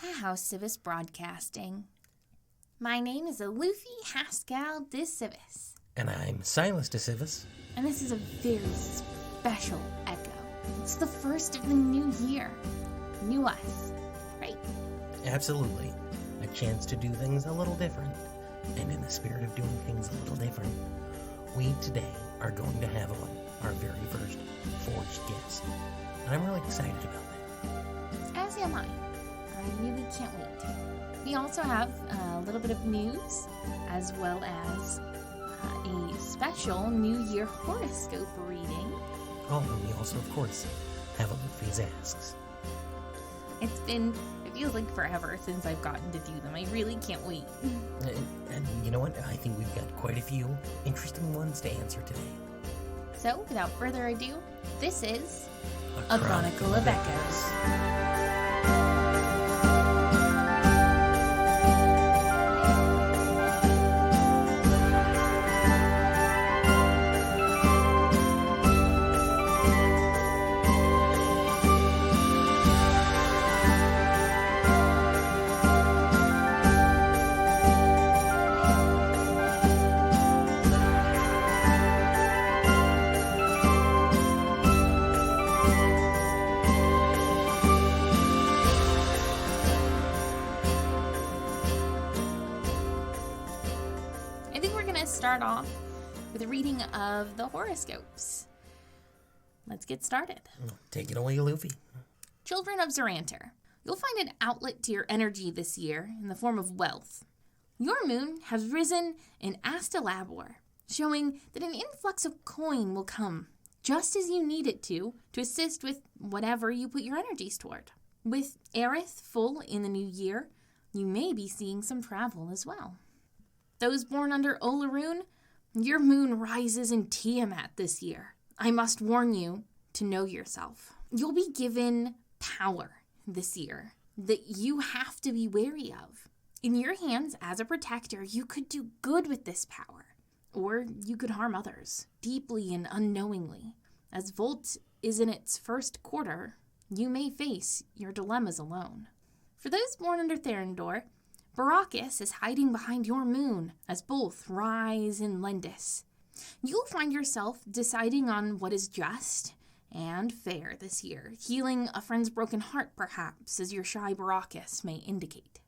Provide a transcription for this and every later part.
a House Sylas broadcasting. My name is Alufi de Sylas. And I'm Sylas de Sylas. And this is a very special echo. It's the first of the new year. New us, right? Absolutely. A chance to do things a little different. And in the spirit of doing things a little different, we today are going to have on our very first forged guest. And I'm really excited about that. As am I. I really can't wait. We also have a little bit of news, as well as a special New Year horoscope reading. Oh, and we also, of course, have Alufi's Asks. It feels like forever since I've gotten to do them. I really can't wait. And you know what? I think we've got quite a few interesting ones to answer today. So, without further ado, this is A Chronicle of Echoes. Start off with a reading of the horoscopes. Let's get started. Take it away, Luffy. Children of Zarantyr, you'll find an outlet to your energy this year in the form of wealth. Your moon has risen in Astalabor, showing that an influx of coin will come just as you need it to assist with whatever you put your energies toward. With Aerith full in the new year, you may be seeing some travel as well. Those born under Olaroon, your moon rises in Tiamat this year. I must warn you to know yourself. You'll be given power this year that you have to be wary of. In your hands as a protector, you could do good with this power, or you could harm others, deeply and unknowingly. As Volt is in its first quarter, you may face your dilemmas alone. For those born under Therendor, Baracus is hiding behind your moon as both rise in Lendis. You'll find yourself deciding on what is just and fair this year, healing a friend's broken heart perhaps, as your shy Baracus may indicate.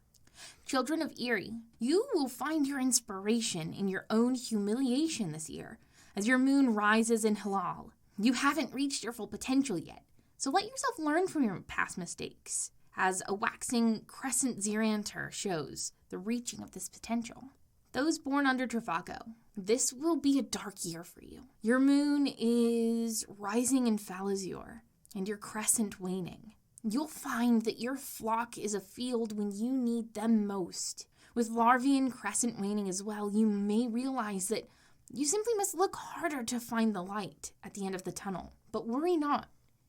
Children of Eerie, you will find your inspiration in your own humiliation this year, as your moon rises in Halal. You haven't reached your full potential yet, so let yourself learn from your past mistakes, as a waxing crescent Zarantyr shows the reaching of this potential. Those born under Travago, this will be a dark year for you. Your moon is rising in Falazure, and your crescent waning. You'll find that your flock is afield when you need them most. With Larvian crescent waning as well, you may realize that you simply must look harder to find the light at the end of the tunnel. But worry not,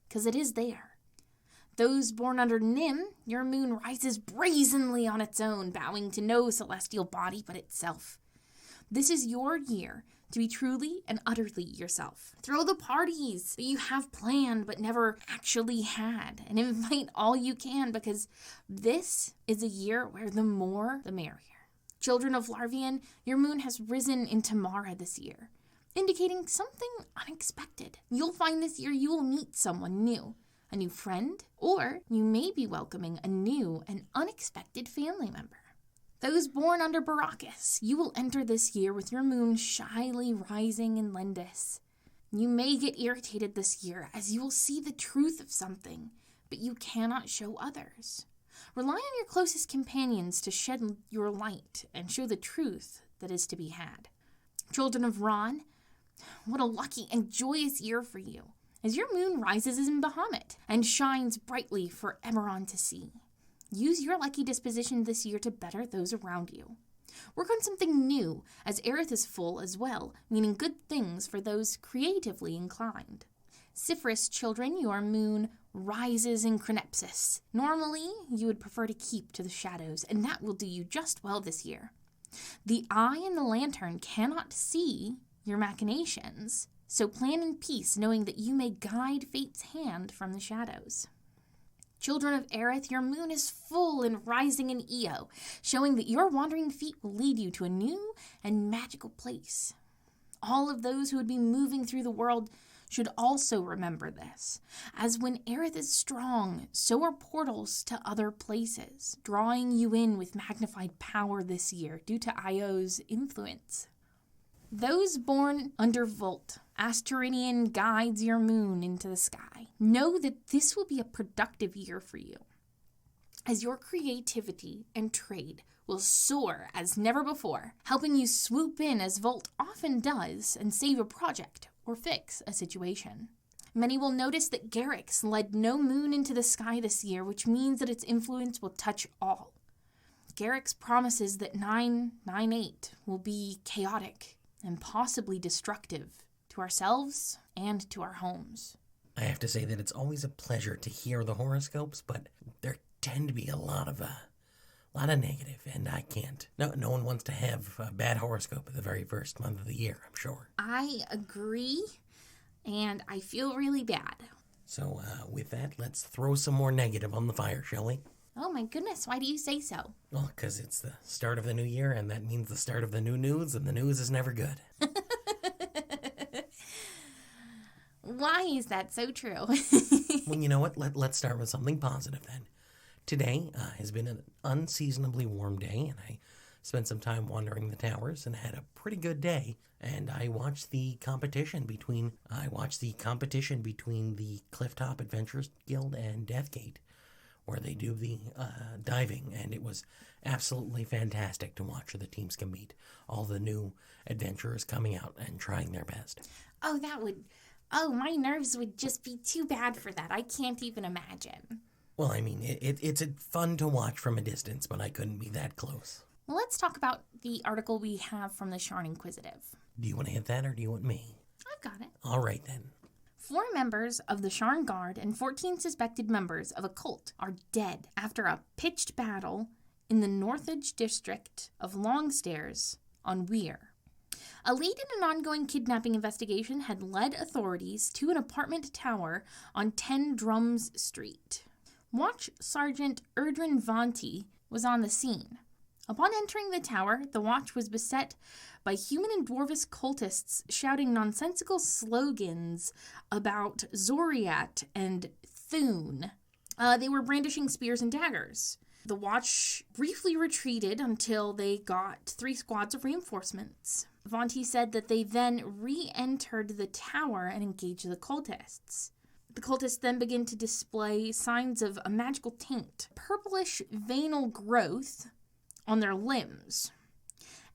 because it is there. Those born under Nim, your moon rises brazenly on its own, bowing to no celestial body but itself. This is your year to be truly and utterly yourself. Throw the parties that you have planned but never actually had, and invite all you can, because this is a year where the more, the merrier. Children of Larvian, your moon has risen in Tamara this year, indicating something unexpected. You'll find this year you will meet someone new. A new friend, or you may be welcoming a new and unexpected family member. Those born under Baracus, you will enter this year with your moon shyly rising in Lendis. You may get irritated this year as you will see the truth of something, but you cannot show others. Rely on your closest companions to shed your light and show the truth that is to be had. Children of Ron, what a lucky and joyous year for you, as your moon rises in Bahamut and shines brightly for Eberron to see. Use your lucky disposition this year to better those around you. Work on something new, as Aerith is full as well, meaning good things for those creatively inclined. Cypherus children, your moon rises in Crenepsis. Normally, you would prefer to keep to the shadows, and that will do you just well this year. The eye and the lantern cannot see your machinations, so plan in peace, knowing that you may guide fate's hand from the shadows. Children of Aerith, your moon is full and rising in Io, showing that your wandering feet will lead you to a new and magical place. All of those who would be moving through the world should also remember this, as when Aerith is strong, so are portals to other places, drawing you in with magnified power this year due to Io's influence. Those born under Volt, Asterinian guides your moon into the sky. Know that this will be a productive year for you, as your creativity and trade will soar as never before, helping you swoop in as Volt often does and save a project or fix a situation. Many will notice that Garrix led no moon into the sky this year, which means that its influence will touch all. Garrix promises that 998 will be chaotic and possibly destructive to ourselves and to our homes. I have to say that it's always a pleasure to hear the horoscopes, but there tend to be a lot of negative, and I can't. No one wants to have a bad horoscope at the very first month of the year, I'm sure. I agree, and I feel really bad. So, with that, let's throw some more negative on the fire, shall we? Oh my goodness, why do you say so? Well, because it's the start of the new year, and that means the start of the new news, and the news is never good. Why is that so true? Well, you know what? Let's start with something positive then. Today has been an unseasonably warm day, and I spent some time wandering the towers and had a pretty good day. And I watched the competition between the Clifftop Adventurers Guild and Deathgate, where they do the diving, and it was absolutely fantastic to watch the teams compete. All the new adventurers coming out and trying their best. My nerves would just be too bad for that. I can't even imagine. Well, I mean, it's fun to watch from a distance, but I couldn't be that close. Well, let's talk about the article we have from the Sharn Inquisitive. Do you want to hit that, or do you want me? I've got it. All right, then. 4 members of the Sharn Guard and 14 suspected members of a cult are dead after a pitched battle in the Northedge district of Longstairs on Weir. A lead in an ongoing kidnapping investigation had led authorities to an apartment tower on 10 Drums Street. Watch Sergeant Erdrin Vonti was on the scene. Upon entering the tower, the watch was beset by human and dwarvish cultists shouting nonsensical slogans about Zoriat and Thune. They were brandishing spears and daggers. The watch briefly retreated until they got 3 squads of reinforcements. Vonti said that they then re-entered the tower and engaged the cultists. The cultists then begin to display signs of a magical taint, purplish venal growth on their limbs.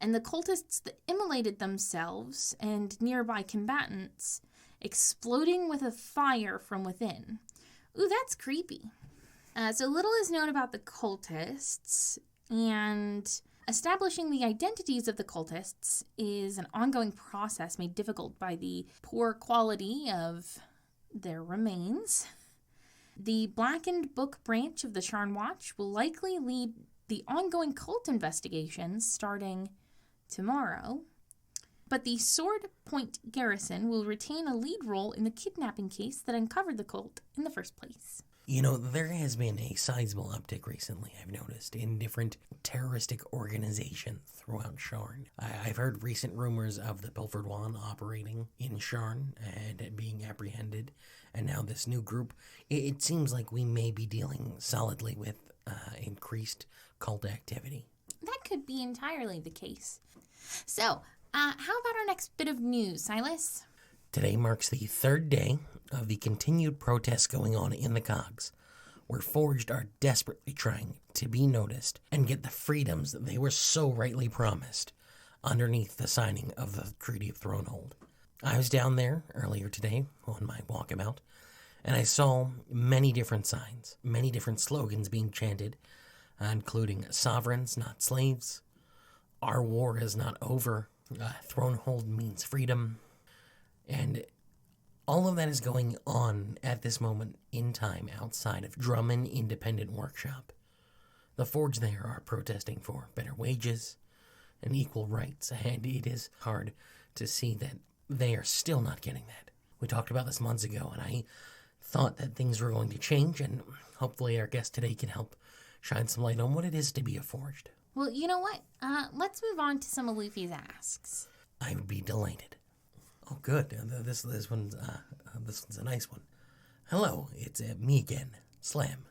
And the cultists that immolated themselves and nearby combatants, exploding with a fire from within. Ooh, that's creepy. So little is known about the cultists, and establishing the identities of the cultists is an ongoing process made difficult by the poor quality of their remains. The Blackened Book branch of the Sharn Watch will likely lead the ongoing cult investigations starting tomorrow, but the Sword Point Garrison will retain a lead role in the kidnapping case that uncovered the cult in the first place. You know, there has been a sizable uptick recently, I've noticed, in different terroristic organizations throughout Sharn. I've heard recent rumors of the Pilfered One operating in Sharn and being apprehended, and now this new group. It seems like we may be dealing solidly with increased cult activity. That could be entirely the case. So, how about our next bit of news, Sylas? Today marks the 3rd day of the continued protests going on in the Cogs, where Forged are desperately trying to be noticed and get the freedoms that they were so rightly promised underneath the signing of the Treaty of Thronehold. I was down there earlier today on my walkabout, and I saw many different signs, many different slogans being chanted, including "Sovereigns, not slaves," "Our war is not over," "Thronehold means freedom," and all of that is going on at this moment in time outside of Drummond Independent Workshop. The Forge there are protesting for better wages and equal rights, and it is hard to see that they are still not getting that. We talked about this months ago, and I thought that things were going to change, and Hopefully our guest today can help shine some light on what it is to be a forged. Well, you know what? Let's move on to some of Luffy's asks. I would be delighted. Oh, good. This one's a nice one. Hello, it's me again, Slam.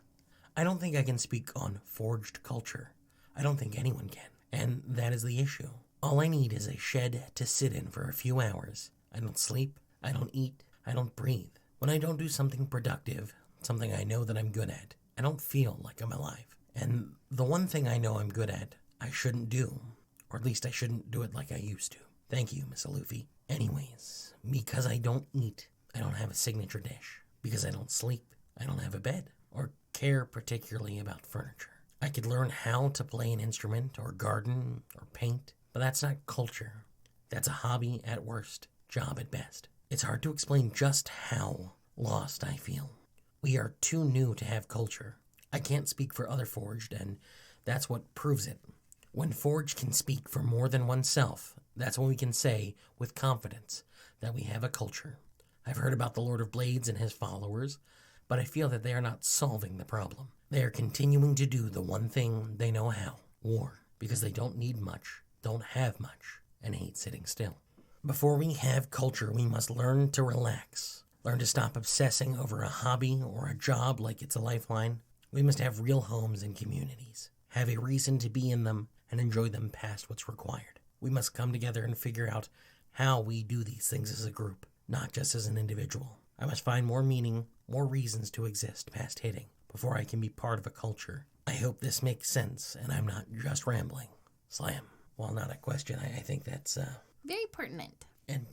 I don't think I can speak on forged culture. I don't think anyone can. And that is the issue. All I need is a shed to sit in for a few hours. I don't sleep, I don't eat, I don't breathe. When I don't do something productive, something I know that I'm good at, I don't feel like I'm alive. And the one thing I know I'm good at, I shouldn't do. Or at least I shouldn't do it like I used to. Thank you, Miss Alufi. Anyways, because I don't eat, I don't have a signature dish. Because I don't sleep, I don't have a bed. Or care particularly about furniture. I could learn how to play an instrument, or garden, or paint. But that's not culture. That's a hobby at worst, job at best. It's hard to explain just how lost I feel. We are too new to have culture. I can't speak for other Forged, and that's what proves it. When Forged can speak for more than oneself, that's when we can say, with confidence, that we have a culture. I've heard about the Lord of Blades and his followers, but I feel that they are not solving the problem. They are continuing to do the one thing they know how, war, because they don't need much, don't have much, and hate sitting still. Before we have culture, we must learn to relax. Learn to stop obsessing over a hobby or a job like it's a lifeline. We must have real homes and communities. Have a reason to be in them and enjoy them past what's required. We must come together and figure out how we do these things as a group, not just as an individual. I must find more meaning, more reasons to exist past hitting, before I can be part of a culture. I hope this makes sense and I'm not just rambling. Slam. While not a question, I think that's Very pertinent. And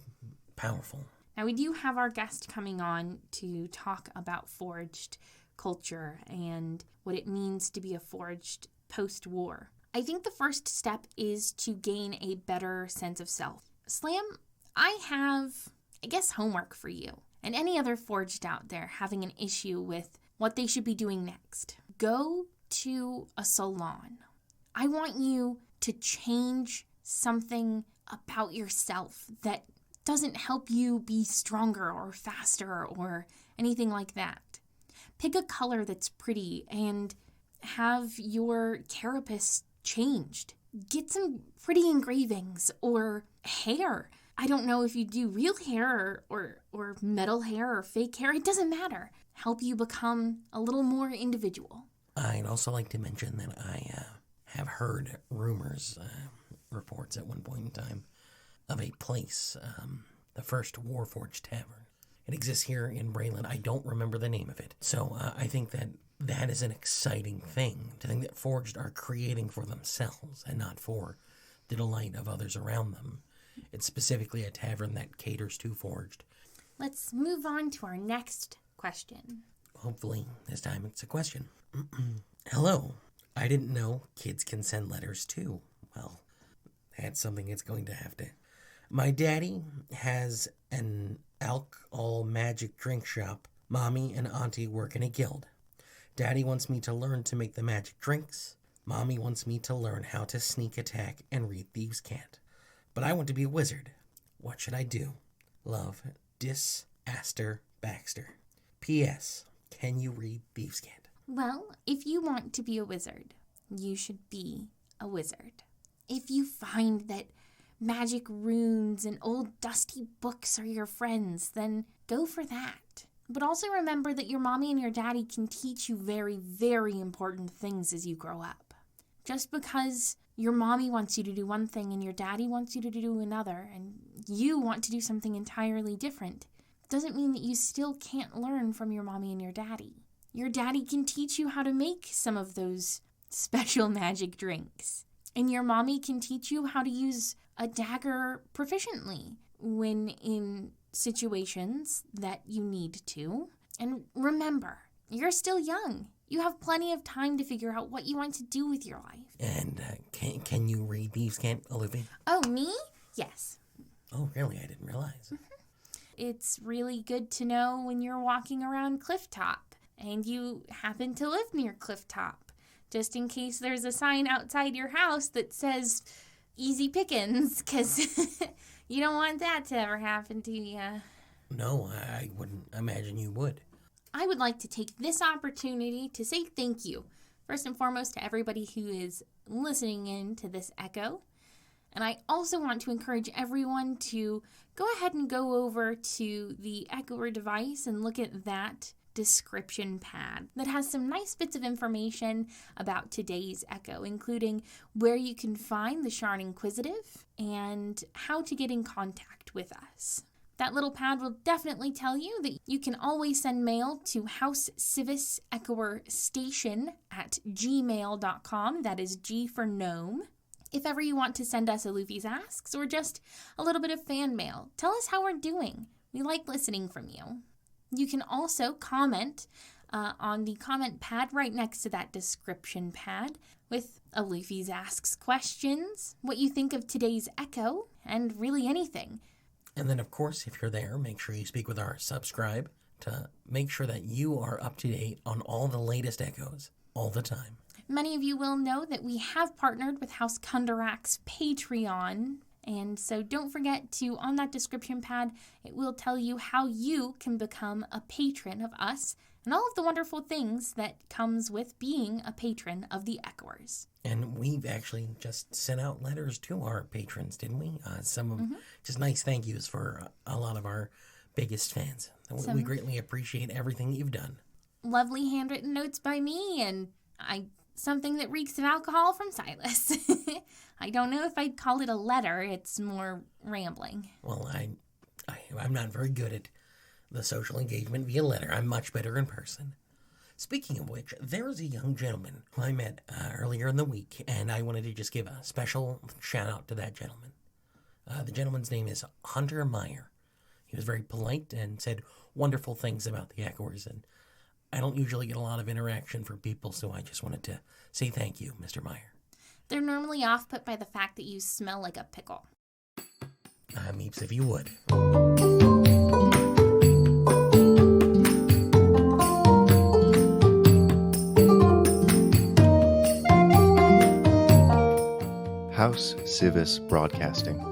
powerful. Now, we do have our guest coming on to talk about forged culture and what it means to be a forged post-war. I think the first step is to gain a better sense of self. Slam, I have, homework for you and any other forged out there having an issue with what they should be doing next. Go to a salon. I want you to change something about yourself that doesn't help you be stronger or faster or anything like that. Pick a color that's pretty and have your carapace changed. Get some pretty engravings or hair. I don't know if you do real hair or metal hair or fake hair. It doesn't matter. Help you become a little more individual. I'd also like to mention that I have heard rumors, reports at one point in time, of a place, the first Warforged Tavern. It exists here in Braylon. I don't remember the name of it. So I think that is an exciting thing, to think that Forged are creating for themselves and not for the delight of others around them. It's specifically a tavern that caters to Forged. Let's move on to our next question. Hopefully, this time it's a question. Hello. I didn't know kids can send letters too. Well, that's something it's going to have to. My daddy has an alcohol magic drink shop. Mommy and Auntie work in a guild. Daddy wants me to learn to make the magic drinks. Mommy wants me to learn how to sneak attack and read Thieves' Cant. But I want to be a wizard. What should I do? Love, Aster Baxter. P.S. Can you read Thieves' Cant? Well, if you want to be a wizard, you should be a wizard. If you find that magic runes and old dusty books are your friends, then go for that. But also remember that your mommy and your daddy can teach you very, very important things as you grow up. Just because your mommy wants you to do one thing and your daddy wants you to do another, and you want to do something entirely different, doesn't mean that you still can't learn from your mommy and your daddy. Your daddy can teach you how to make some of those special magic drinks. And your mommy can teach you how to use a dagger proficiently when in situations that you need to. And remember, you're still young. You have plenty of time to figure out what you want to do with your life. And can you read Thieves' Cant, Alufi? Oh, me? Yes. Oh, really? I didn't realize. It's really good to know when you're walking around Clifftop and you happen to live near Clifftop, just in case there's a sign outside your house that says easy pickings, because you don't want that to ever happen to you. No, I wouldn't imagine you would. I would like to take this opportunity to say thank you, first and foremost, to everybody who is listening in to this echo. And I also want to encourage everyone to go ahead and go over to the Echoer device and look at that description pad that has some nice bits of information about today's echo, including where you can find the Sharn Inquisitive and how to get in contact with us. That little pad will definitely tell you that you can always send mail to House Civis Echoer Station at gmail.com. That is G for gnome. If ever you want to send us Alufi's Asks or just a little bit of fan mail, tell us how we're doing. We like listening from you. You can also comment on the comment pad right next to that description pad with Alufi's Asks questions, what you think of today's echo, and really anything. And then, of course, if you're there, make sure you speak with our subscribe to make sure that you are up to date on all the latest echoes all the time. Many of you will know that we have partnered with House Kundarak's Patreon, and so don't forget to, on that description pad, it will tell you how you can become a patron of us and all of the wonderful things that comes with being a patron of the Echoers. And we've actually just sent out letters to our patrons, didn't we? Some of just nice thank yous for a lot of our biggest fans. We greatly appreciate everything you've done. Lovely handwritten notes by me and something that reeks of alcohol from Sylas. I don't know if I'd call it a letter. It's more rambling. Well, I'm not very good at the social engagement via letter. I'm much better in person. Speaking of which, there's a young gentleman who I met earlier in the week, and I wanted to just give a special shout out to that gentleman. The gentleman's name is Hunter Meyer. He was very polite and said wonderful things about the Echoers, and I don't usually get a lot of interaction from people, so I just wanted to say thank you, Mr. Meyer. They're normally off-put by the fact that you smell like a pickle. Meeps, if you would. House Civis Broadcasting.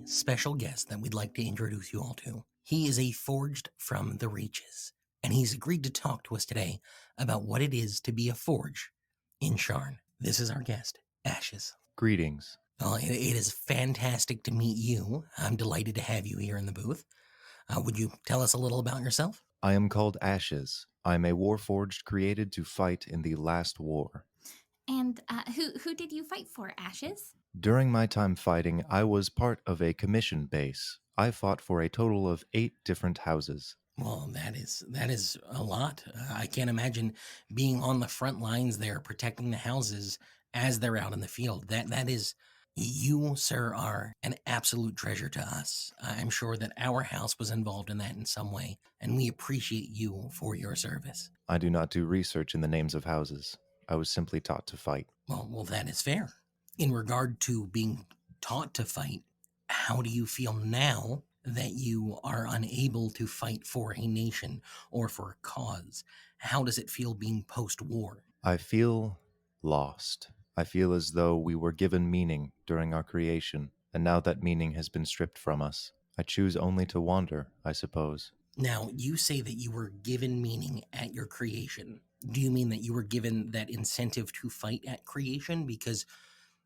Special guest that we'd like to introduce you all to. He is a Forged from the Reaches, and he's agreed to talk to us today about what it is to be a Forge in Sharn. This is our guest, Ashes. Greetings. Well, it is fantastic to meet you. I'm delighted to have you here in the booth. Would you tell us a little about yourself? I am called Ashes. I am a Warforged created to fight in the last war. And who did you fight for, Ashes? During my time fighting, I was part of a commission base. I fought for a total of 8 different houses. Well, that is a lot. I can't imagine being on the front lines there, protecting the houses as they're out in the field. That is, you, sir, are an absolute treasure to us. I'm sure that our house was involved in that in some way, and we appreciate you for your service. I do not do research in the names of houses. I was simply taught to fight. Well, that is fair. In regard to being taught to fight, how do you feel now that you are unable to fight for a nation or for a cause? How does it feel being post-war? I feel lost. I feel as though we were given meaning during our creation, and now that meaning has been stripped from us. I choose only to wander, I suppose. Now, you say that you were given meaning at your creation. Do you mean that you were given that incentive to fight at creation? Because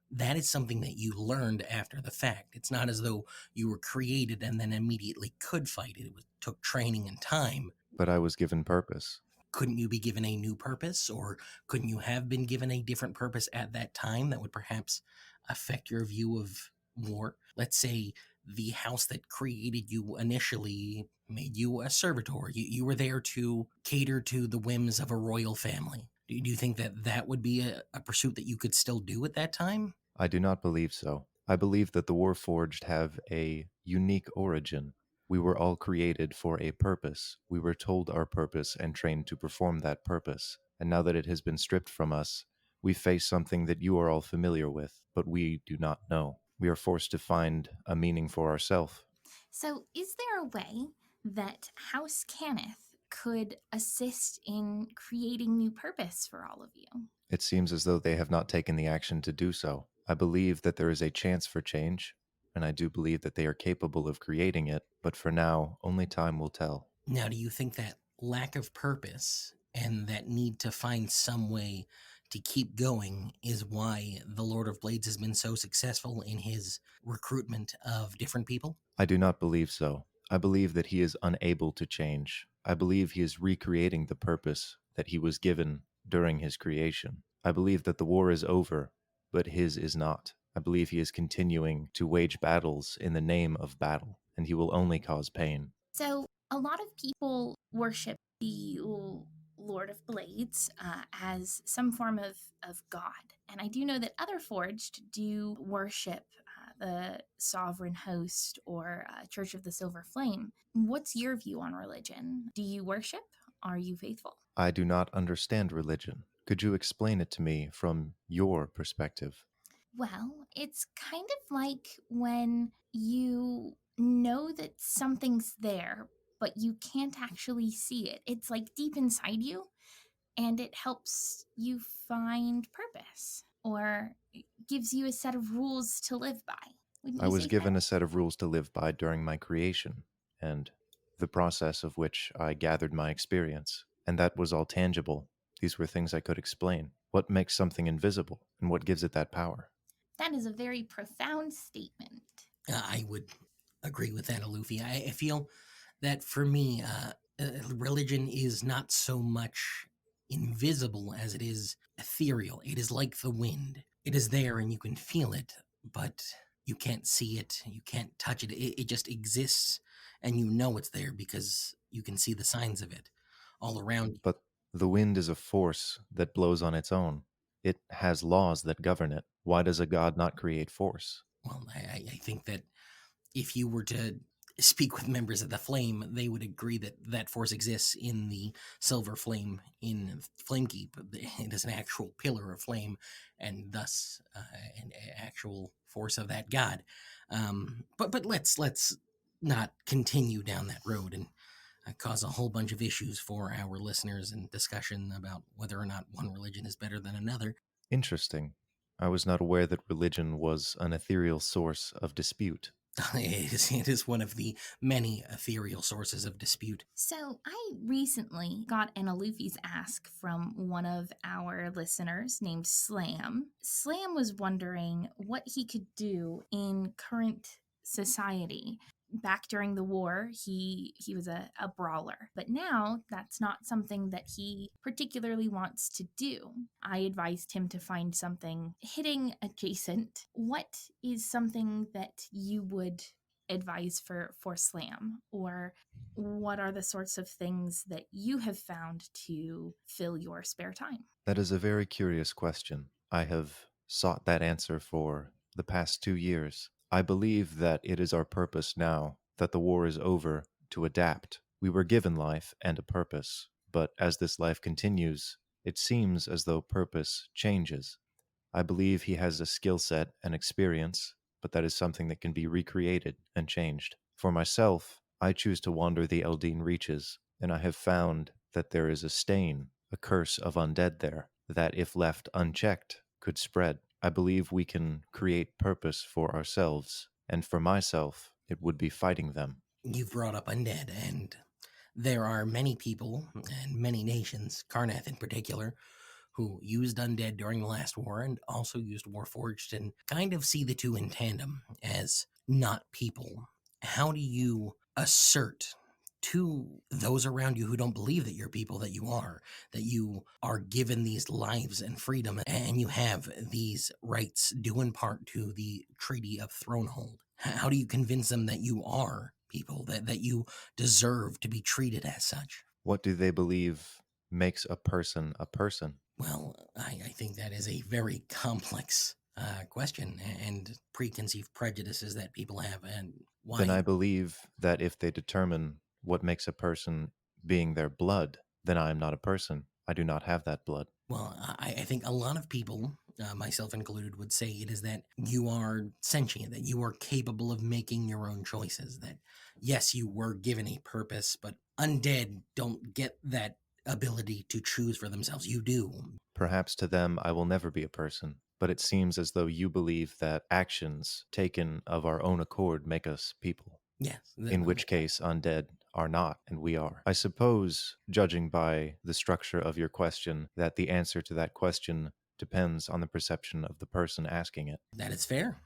that is something that you learned after the fact. It's not as though you were created and then immediately could fight it. It took training and time. But I was given purpose. Couldn't you be given a new purpose, or couldn't you have been given a different purpose at that time that would perhaps affect your view of war? Let's say the house that created you initially made you a servitor. You were there to cater to the whims of a royal family. Do you think that that would be a pursuit that you could still do at that time? I do not believe so. I believe that the Warforged have a unique origin. We were all created for a purpose. We were told our purpose and trained to perform that purpose. And now that it has been stripped from us, we face something that you are all familiar with, but we do not know. We are forced to find a meaning for ourselves. So, is there a way that House Cannith could assist in creating new purpose for all of you? It seems as though they have not taken the action to do so. I believe that there is a chance for change, and I do believe that they are capable of creating it, but for now, only time will tell. Now, do you think that lack of purpose and that need to find some way to keep going is why the Lord of Blades has been so successful in his recruitment of different people? I do not believe so. I believe that he is unable to change. I believe he is recreating the purpose that he was given during his creation. I believe that the war is over, but his is not. I believe he is continuing to wage battles in the name of battle, and he will only cause pain. So, a lot of people worship the Lord of Blades as some form of god. And I do know that other Forged do worship the Sovereign Host or Church of the Silver Flame. What's your view on religion? Do you worship? Are you faithful? I do not understand religion. Could you explain it to me from your perspective? Well, it's kind of like when you know that something's there, but you can't actually see it. It's like deep inside you, and it helps you find purpose or it gives you a set of rules to live by. Wouldn't I you was say given fair? a set of rules to live by during my creation, and the process of which I gathered my experience. And that was all tangible. These were things I could explain. What makes something invisible, and what gives it that power? That is a very profound statement. I would agree with that, Alufi. I feel that for me, religion is not so much invisible as it is ethereal. It is like the wind. It is there and you can feel it, but you can't see it, you can't touch it. It just exists and you know it's there because you can see the signs of it all around you. But the wind is a force that blows on its own. It has laws that govern it. Why does a god not create force? Well, I think that if you were to speak with members of the Flame, they would agree that that force exists in the Silver Flame in Flamekeep. It is an actual pillar of flame, and thus an actual force of that god. But let's not continue down that road and cause a whole bunch of issues for our listeners and discussion about whether or not one religion is better than another. Interesting. I was not aware that religion was an ethereal source of dispute. It is one of the many ethereal sources of dispute. So, I recently got an Alufi's ask from one of our listeners named Slam. Slam was wondering what he could do in current society. Back during the war, he was a brawler, but now that's not something that he particularly wants to do. I advised him to find something hitting adjacent. What is something that you would advise for Slam, or what are the sorts of things that you have found to fill your spare time? That is a very curious question. I have sought that answer for the past 2 years. I believe that it is our purpose now that the war is over to adapt. We were given life and a purpose, but as this life continues, it seems as though purpose changes. I believe he has a skill set and experience, but that is something that can be recreated and changed. For myself, I choose to wander the Eldeen Reaches, and I have found that there is a stain, a curse of undead there, that if left unchecked, could spread. I believe we can create purpose for ourselves, and for myself, it would be fighting them. You've brought up undead, and there are many people and many nations, Karnath in particular, who used undead during the last war and also used Warforged and kind of see the two in tandem as not people. How do you assert to those around you who don't believe that you're people that you are given these lives and freedom and you have these rights due in part to the Treaty of Thronehold? How do you convince them that you are people, that you deserve to be treated as such? What do they believe makes a person a person? Well, I think that is a very complex question and preconceived prejudices that people have, and why. Then I believe that if they determine what makes a person being their blood, then I am not a person. I do not have that blood. Well, I think a lot of people, myself included, would say it is that you are sentient, that you are capable of making your own choices, that yes, you were given a purpose, but undead don't get that ability to choose for themselves. You do. Perhaps to them I will never be a person, but it seems as though you believe that actions taken of our own accord make us people. Yes. In which case, undead are not, and we are. I suppose, judging by the structure of your question, that the answer to that question depends on the perception of the person asking it. That is fair.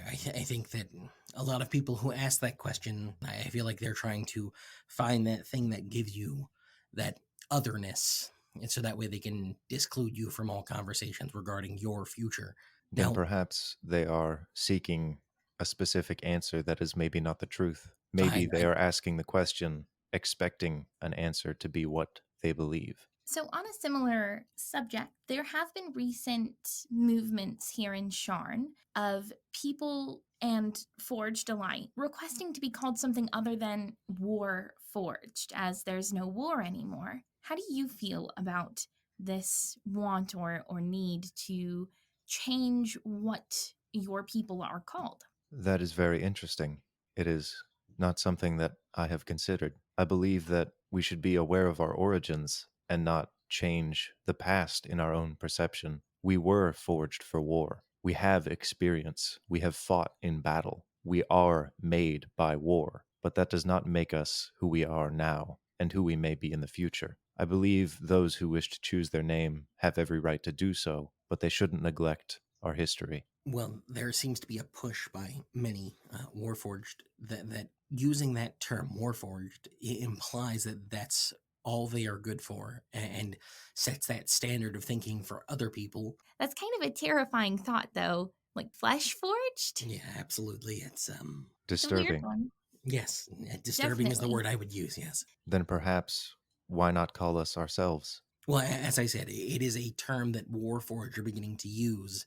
I think that a lot of people who ask that question, I feel like they're trying to find that thing that gives you that otherness, and so that way they can disclude you from all conversations regarding your future. Then Now, perhaps they are seeking a specific answer that is maybe not the truth. Maybe they are asking the question, expecting an answer to be what they believe. So, on a similar subject, there have been recent movements here in Sharn of people and Forged alike requesting to be called something other than Warforged, as there's no war anymore. How do you feel about this want or need to change what your people are called? That is very interesting. It is not something that I have considered. I believe that we should be aware of our origins and not change the past in our own perception. We were forged for war. We have experience. We have fought in battle. We are made by war, but that does not make us who we are now and who we may be in the future. I believe those who wish to choose their name have every right to do so, but they shouldn't neglect our history. well, there seems to be a push by many Warforged that using that term Warforged implies that that's all they are good for, and sets that standard of thinking for other people. That's kind of a terrifying thought, though. Like flesh forged? Yeah, absolutely. It's It's a weird Disturbing. one. yes, disturbing is the Definitely. word I would use. Yes. Then perhaps why not call us ourselves? Well, as I said, it is a term that Warforged are beginning to use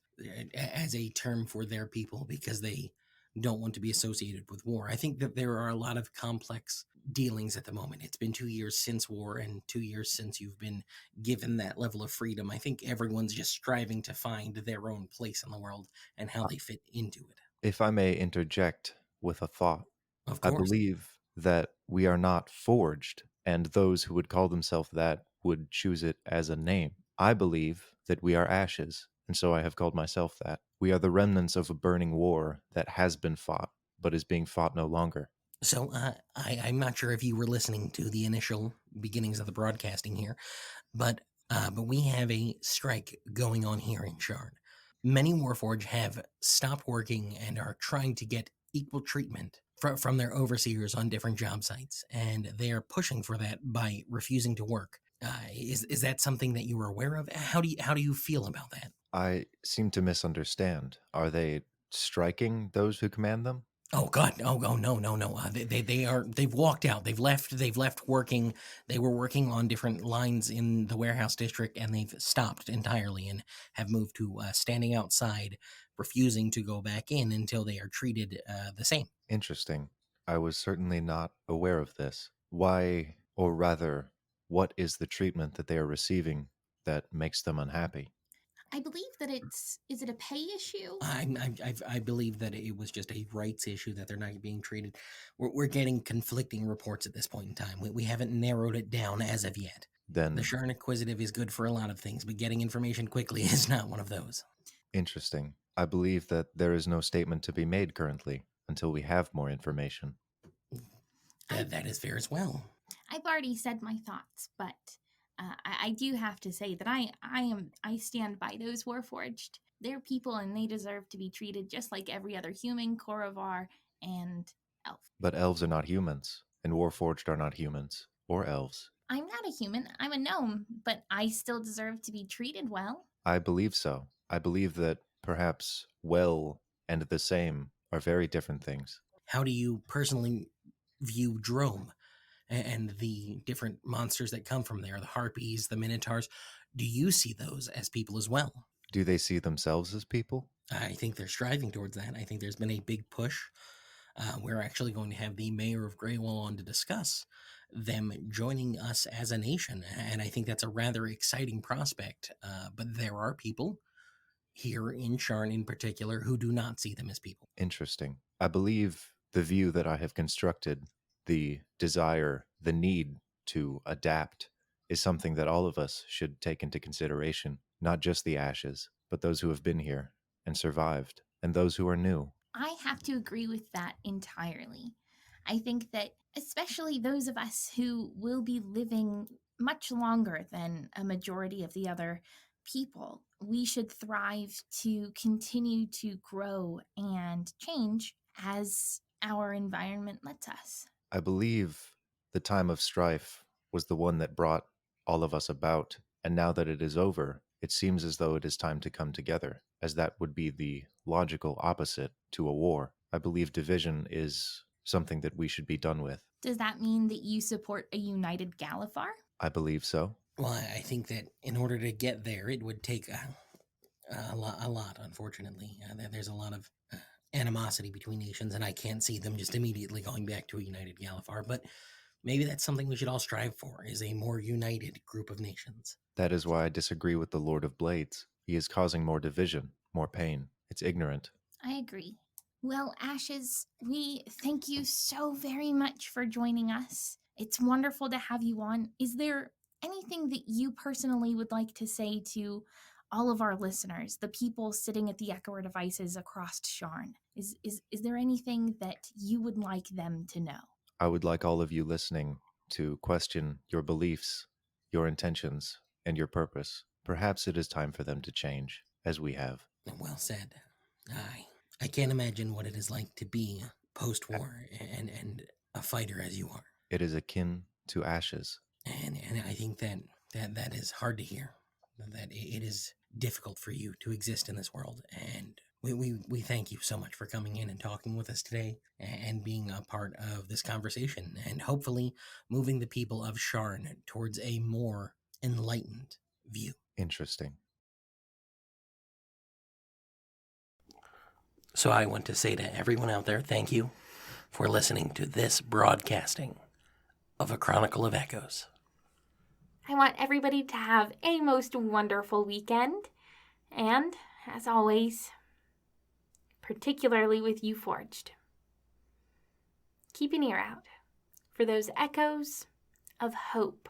as a term for their people because they don't want to be associated with war. I think that there are a lot of complex dealings at the moment. It's been 2 years since war and 2 years since you've been given that level of freedom. I think everyone's just striving to find their own place in the world and how they fit into it. If I may interject with a thought, Of I course. believe that we are not forged, and those who would call themselves that would choose it as a name. I believe that we are ashes, and so I have called myself that. We are the remnants of a burning war that has been fought, but is being fought no longer. So I'm not sure if you were listening to the initial beginnings of the broadcasting here, but we have a strike going on here in Shard. Many Warforged have stopped working and are trying to get equal treatment from their overseers on different job sites, and they are pushing for that by refusing to work. Is that something that you were aware of? How do you feel about that? I seem to misunderstand. Are they striking those who command them? Oh God! Oh no! They've walked out. They've left working. They were working on different lines in the warehouse district, and they've stopped entirely and have moved to standing outside, refusing to go back in until they are treated the same. Interesting. I was certainly not aware of this. Why, or rather, what is the treatment that they are receiving that makes them unhappy? I believe that is it a pay issue? I believe that it was just a rights issue that they're not being treated. We're getting conflicting reports at this point in time. We haven't narrowed it down as of yet. Then, The Sharn Inquisitive is good for a lot of things, but getting information quickly is not one of those. interesting. I believe that there is no statement to be made currently until we have more information. That is fair as well. I've already said my thoughts, but I do have to say that I stand by those Warforged. They're people and they deserve to be treated just like every other human, Korovar, and elf. But elves are not humans, and Warforged are not humans or elves. I'm not a human, I'm a gnome, but I still deserve to be treated well. I believe so. I believe that perhaps well and the same are very different things. How do you personally view Drome and the different monsters that come from there, the harpies, the minotaurs. Do you see those as people as well? Do they see themselves as people? I think they're striving towards that. I think there's been a big push. We're actually going to have the mayor of Greywall on to discuss them joining us as a nation, and I think that's a rather exciting prospect. But there are people here in Sharn in particular who do not see them as people. Interesting. I believe the view that I have constructed, the desire, the need to adapt, is something that all of us should take into consideration. Not just the Ashes, but those who have been here and survived, and those who are new. I have to agree with that entirely. I think that especially those of us who will be living much longer than a majority of the other people, we should thrive to continue to grow and change as our environment lets us. I believe the time of strife was the one that brought all of us about, and now that it is over, it seems as though it is time to come together, as that would be the logical opposite to a war. I believe division is something that we should be done with. Does that mean that you support a united Galifar? I believe so. Well, I think that in order to get there, it would take a lot, unfortunately. There's a lot of animosity between nations, and I can't see them just immediately going back to a united Galifar, but maybe that's something we should all strive for, is a more united group of nations. That is why I disagree with the Lord of Blades. He is causing more division, more pain. It's ignorant. I agree. Well, Ashes, we thank you so very much for joining us. It's wonderful to have you on. Is there anything that you personally would like to say to all of our listeners, the people sitting at the Echoer devices across Sharn? Is there anything that you would like them to know? I would like all of you listening to question your beliefs, your intentions, and your purpose. Perhaps it is time for them to change, as we have. Well said. I can't imagine what it is like to be post-war and a fighter as you are. It is akin to ashes. And I think that is hard to hear. That it is difficult for you to exist in this world. And we thank you so much for coming in and talking with us today and being a part of this conversation and hopefully moving the people of Sharn towards a more enlightened view. Interesting. So I want to say to everyone out there, thank you for listening to this broadcasting of A Chronicle of Echoes. I want everybody to have a most wonderful weekend. And, as always, particularly with you Forged, keep an ear out for those echoes of hope.